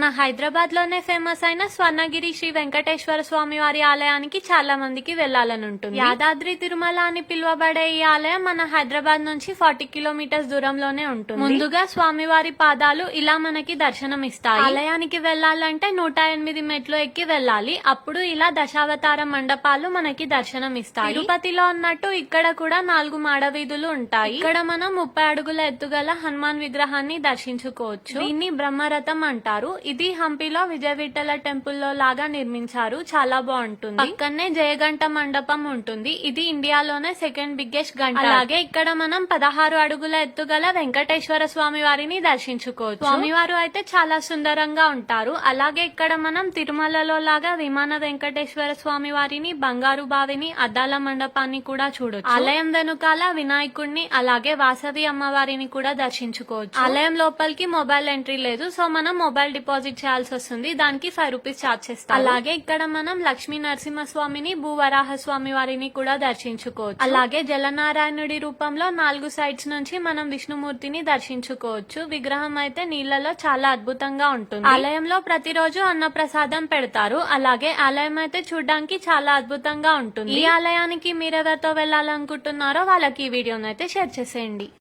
మన హైదరాబాద్ లోనే ఫేమస్ అయిన స్వర్ణగిరి శ్రీ వెంకటేశ్వర స్వామి వారి ఆలయానికి చాలా మందికి వెళ్లాలని ఉంటుంది. యాదాద్రి తిరుమల అని పిలువబడే ఈ ఆలయం మన హైదరాబాద్ నుంచి 40 కిలోమీటర్స్ దూరంలోనే ఉంటుంది. ముందుగా స్వామివారి పాదాలు ఇలా మనకి దర్శనం ఇస్తాయి. ఆలయానికి వెళ్లాలంటే 108 మెట్లు ఎక్కి వెళ్ళాలి. అప్పుడు ఇలా దశావతార మండపాలు మనకి దర్శనం ఇస్తాయి. తిరుపతిలో ఉన్నట్టు ఇక్కడ కూడా 4 మాడవీధులు ఉంటాయి. ఇక్కడ మనం 30 అడుగుల ఎత్తుగల హనుమాన్ విగ్రహాన్ని దర్శించుకోవచ్చు. దీన్ని బ్రహ్మరథం అంటారు. ఇది హంపీలో విజయ విఠల టెంపుల్ లో లాగా నిర్మించారు. చాలా బాగుంటుంది. పక్కనే జయగంట మండపం ఉంటుంది. ఇది ఇండియాలోనే సెకండ్ బిగ్గెస్ట్ గంట. అలాగే ఇక్కడ మనం 16 అడుగుల ఎత్తుగల వెంకటేశ్వర స్వామి వారిని దర్శించుకోవచ్చు. స్వామివారు అయితే చాలా సుందరంగా ఉంటారు. అలాగే ఇక్కడ మనం తిరుమలలో లాగా విమాన వెంకటేశ్వర స్వామి వారిని, బంగారు బావిని, అద్దాల మండపాన్ని కూడా చూడొచ్చు. ఆలయం వెనుకాల వినాయకుడిని అలాగే వాసవి అమ్మవారిని కూడా దర్శించుకోవచ్చు. ఆలయం లోపలికి మొబైల్ ఎంట్రీ లేదు. సో మనం మొబైల్ డిపాజిట్ చేయాల్సి వస్తుంది. దానికి 5 రూపీస్ ఛార్జ్ చేస్తారు. అలాగే ఇక్కడ మనం లక్ష్మీ నరసింహస్వామిని, భూవరాహ స్వామి వారిని కూడా దర్శించుకోవచ్చు. అలాగే జలనారాయణుడి రూపంలో 4 సైడ్స్ నుంచి మనం విష్ణుమూర్తిని దర్శించుకోవచ్చు. విగ్రహం అయితే నీళ్లలో చాలా అద్భుతంగా ఉంటుంది. ఆలయంలో ప్రతిరోజు అన్నప్రసాదం పెడతారు. అలాగే ఆలయం అయితే చూడడానికి చాలా అద్భుతంగా ఉంటుంది. ఈ ఆలయానికి మీరెవరితో వెళ్లాలనుకుంటున్నారో వాళ్ళకి ఈ వీడియోనైతే షేర్ చేసేయండి.